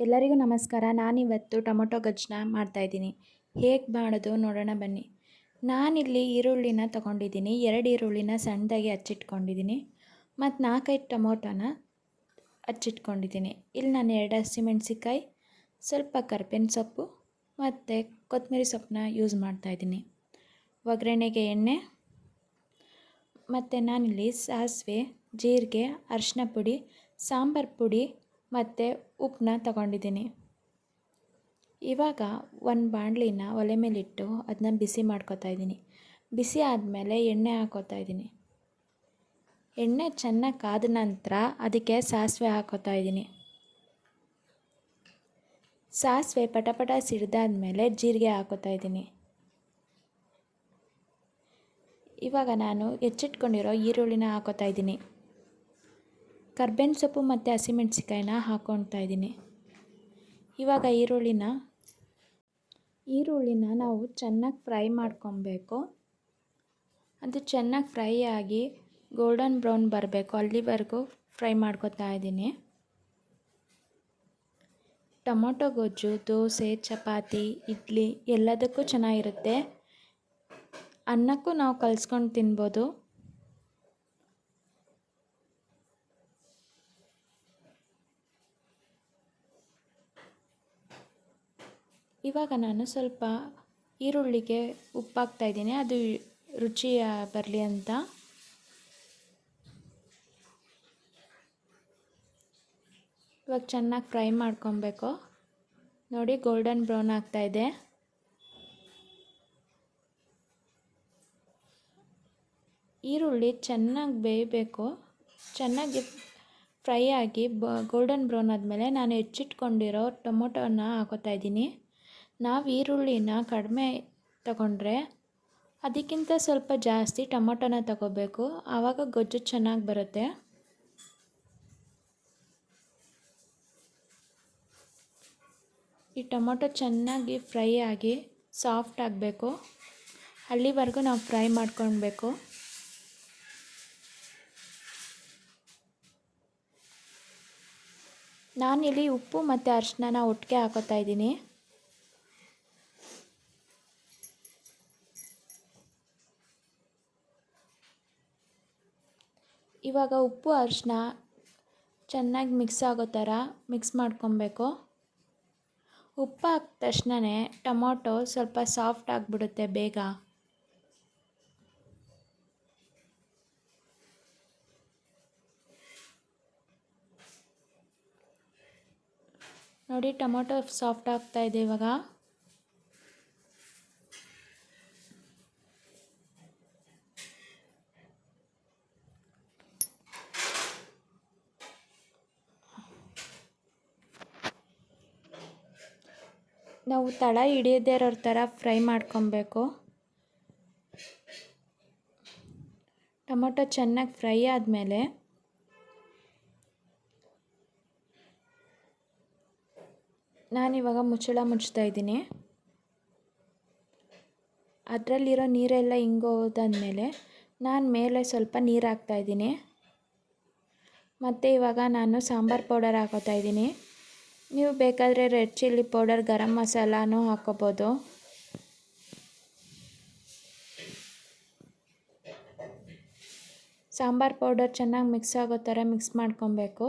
ಎಲ್ಲರಿಗೂ ನಮಸ್ಕಾರ. ನಾನಿವತ್ತು ಟೊಮೊಟೊ ಗೊಜ್ಜನ್ನ ಮಾಡ್ತಾಯಿದ್ದೀನಿ. ಹೇಗೆ ಮಾಡೋದು ನೋಡೋಣ ಬನ್ನಿ. ನಾನಿಲ್ಲಿ ಈರುಳ್ಳಿನ ತೊಗೊಂಡಿದ್ದೀನಿ. 2 ಈರುಳ್ಳಿನ ಸಣ್ಣದಾಗಿ ಹಚ್ಚಿಟ್ಕೊಂಡಿದ್ದೀನಿ. ಮತ್ತು 4-5 ಟೊಮೊಟೊನ ಹಚ್ಚಿಟ್ಕೊಂಡಿದ್ದೀನಿ. ಇಲ್ಲಿ ನಾನು 2 ಹಸಿಮೆಣ್ಸಿಕಾಯಿ, ಸ್ವಲ್ಪ ಕರ್ಬೇವಿನ ಸೊಪ್ಪು ಮತ್ತು ಕೊತ್ತಂಬರಿ ಸೊಪ್ಪನ್ನ ಯೂಸ್ ಮಾಡ್ತಾಯಿದ್ದೀನಿ. ಒಗ್ಗರಣೆಗೆ ಎಣ್ಣೆ ಮತ್ತು ನಾನಿಲ್ಲಿ ಸಾಸಿವೆ, ಜೀರಿಗೆ, ಅರಿಶಿನ ಪುಡಿ, ಸಾಂಬಾರು ಪುಡಿ ಮತ್ತು ಉಪ್ಪನ್ನ ತಗೊಂಡಿದ್ದೀನಿ. ಇವಾಗ ಒಂದು ಬಾಣಲಿನ ಒಲೆ ಮೇಲಿಟ್ಟು ಅದನ್ನ ಬಿಸಿ ಮಾಡ್ಕೊತಾ ಇದ್ದೀನಿ. ಬಿಸಿ ಆದಮೇಲೆ ಎಣ್ಣೆ ಹಾಕೋತಾ ಇದ್ದೀನಿ. ಎಣ್ಣೆ ಚೆನ್ನಾಗಿ ಕಾದ ನಂತರ ಅದಕ್ಕೆ ಸಾಸಿವೆ ಹಾಕೋತಾ ಇದ್ದೀನಿ. ಸಾಸಿವೆ ಪಟಪಟ ಸಿಡಿದಾದ್ಮೇಲೆ ಜೀರಿಗೆ ಹಾಕೋತಾ ಇದ್ದೀನಿ. ಇವಾಗ ನಾನು ಹೆಚ್ಚಿಟ್ಕೊಂಡಿರೋ ಈರುಳ್ಳಿನ ಹಾಕೋತಾ ಇದ್ದೀನಿ. ಕರ್ಬೇವಿನ ಸೊಪ್ಪು ಮತ್ತು ಹಸಿಮೆಣ್ಸಿಕಾಯಿನ ಹಾಕ್ಕೊಳ್ತಾ ಇದ್ದೀನಿ. ಇವಾಗ ಈರುಳ್ಳಿನ ನಾವು ಚೆನ್ನಾಗಿ ಫ್ರೈ ಮಾಡ್ಕೊಬೇಕು. ಅದು ಚೆನ್ನಾಗಿ ಫ್ರೈ ಆಗಿ ಗೋಲ್ಡನ್ ಬ್ರೌನ್ ಬರಬೇಕು, ಅಲ್ಲಿವರೆಗೂ ಫ್ರೈ ಮಾಡ್ಕೊತಾ ಇದ್ದೀನಿ. ಟೊಮೊಟೊ ಗೊಜ್ಜು ದೋಸೆ, ಚಪಾತಿ, ಇಡ್ಲಿ ಎಲ್ಲದಕ್ಕೂ ಚೆನ್ನಾಗಿರುತ್ತೆ. ಅನ್ನಕ್ಕೂ ನಾವು ಕಲಿಸ್ಕೊಂಡು ತಿನ್ಬೋದು. ಇವಾಗ ನಾನು ಸ್ವಲ್ಪ ಈರುಳ್ಳಿಗೆ ಉಪ್ಪು ಹಾಕ್ತಾಯಿದ್ದೀನಿ, ಅದು ರುಚಿ ಬರಲಿ ಅಂತ. ಇವಾಗ ಚೆನ್ನಾಗಿ ಫ್ರೈ ಮಾಡ್ಕೊಬೇಕು. ನೋಡಿ, ಗೋಲ್ಡನ್ ಬ್ರೌನ್ ಆಗ್ತಾಯಿದೆ. ಈರುಳ್ಳಿ ಚೆನ್ನಾಗಿ ಬೇಯಬೇಕು. ಚೆನ್ನಾಗಿ ಫ್ರೈ ಆಗಿ ಗೋಲ್ಡನ್ ಬ್ರೌನ್ ಆದಮೇಲೆ ನಾನು ಹೆಚ್ಚಿಟ್ಕೊಂಡಿರೋ ಟೊಮೊಟೊನ ಹಾಕೋತಾ ಇದ್ದೀನಿ. ನಾವು ಈರುಳ್ಳಿನ ಕಡಿಮೆ ತಗೊಂಡ್ರೆ ಅದಕ್ಕಿಂತ ಸ್ವಲ್ಪ ಜಾಸ್ತಿ ಟೊಮೊಟೊನ ತಗೋಬೇಕು, ಆವಾಗ ಗೊಜ್ಜು ಚೆನ್ನಾಗಿ ಬರುತ್ತೆ. ಈ ಟೊಮೊಟೊ ಚೆನ್ನಾಗಿ ಫ್ರೈ ಆಗಿ ಸಾಫ್ಟ್ ಆಗಬೇಕು, ಅಲ್ಲಿವರೆಗೂ ನಾವು ಫ್ರೈ ಮಾಡ್ಕೊಳ್ಬೇಕು. ನಾನಿಲ್ಲಿ ಉಪ್ಪು ಮತ್ತು ಅರಿಶಿನ ಒಟ್ಟಿಗೆ ಹಾಕೋತಾ ಇದ್ದೀನಿ. ಇವಾಗ ಉಪ್ಪು ಅರಿಶಿನ ಚೆನ್ನಾಗಿ ಮಿಕ್ಸ್ ಆಗೋ ಥರ ಮಿಕ್ಸ್ ಮಾಡ್ಕೊಬೇಕು. ಉಪ್ಪು ಹಾಕಿದ ತಕ್ಷಣವೇ ಟೊಮೊಟೊ ಸ್ವಲ್ಪ ಸಾಫ್ಟ್ ಆಗಿಬಿಡುತ್ತೆ ಬೇಗ. ನೋಡಿ, ಟೊಮೊಟೊ ಸಾಫ್ಟ್ ಆಗ್ತಾ ಇದೆ ಇವಾಗ. ನಾವು ತಳ ಹಿಡಿಯದೇ ಇರೋ ಥರ ಫ್ರೈ ಮಾಡ್ಕೊಬೇಕು. ಟೊಮೊಟೊ ಚೆನ್ನಾಗಿ ಫ್ರೈ ಆದಮೇಲೆ ನಾನಿವಾಗ ಮುಚ್ಚಳ ಮುಚ್ತಾ ಇದ್ದೀನಿ. ಅದರಲ್ಲಿರೋ ನೀರೆಲ್ಲ ಹಿಂಗೋದಾದ್ಮೇಲೆ ನಾನು ಮೇಲೆ ಸ್ವಲ್ಪ ನೀರು ಹಾಕ್ತಾಯಿದ್ದೀನಿ. ಮತ್ತು ಇವಾಗ ನಾನು ಸಾಂಬಾರು ಪೌಡರ್ ಹಾಕೋತಾ ಇದ್ದೀನಿ. ನೀವು ಬೇಕಾದರೆ ರೆಡ್ ಚಿಲ್ಲಿ ಪೌಡರ್, ಗರಂ ಮಸಾಲಾನೂ ಹಾಕ್ಕೋಬೋದು. ಸಾಂಬಾರು ಪೌಡರ್ ಚೆನ್ನಾಗಿ ಮಿಕ್ಸ್ ಆಗೋ ಥರ ಮಿಕ್ಸ್ ಮಾಡ್ಕೊಬೇಕು.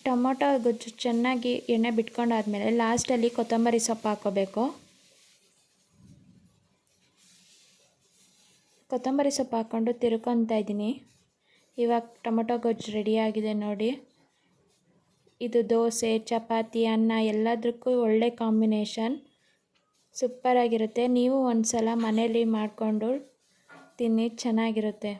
ಟೊಮೊಟೊ ಗೊಜ್ಜು ಚೆನ್ನಾಗಿ ಎಣ್ಣೆ ಬಿಟ್ಕೊಂಡಾದ್ಮೇಲೆ ಲಾಸ್ಟಲ್ಲಿ ಕೊತ್ತಂಬರಿ ಸೊಪ್ಪು ಹಾಕ್ಕೋಬೇಕು. ಕೊತ್ತಂಬರಿ ಸೊಪ್ಪು ಹಾಕ್ಕೊಂಡು ತಿರ್ಕೊತಾ ಇದ್ದೀನಿ. ಇವಾಗ ಟೊಮೊಟೊ ಗೊಜ್ಜು ರೆಡಿಯಾಗಿದೆ ನೋಡಿ. ಇದು ದೋಸೆ, ಚಪಾತಿ, ಅನ್ನ ಎಲ್ಲದಕ್ಕೂ ಒಳ್ಳೆ ಕಾಂಬಿನೇಷನ್. ಸೂಪರಾಗಿರುತ್ತೆ. ನೀವು ಒಂದು ಸಲ ಮನೇಲಿ ಮಾಡಿಕೊಂಡು ತಿನ್ನಿ, ಚೆನ್ನಾಗಿರುತ್ತೆ.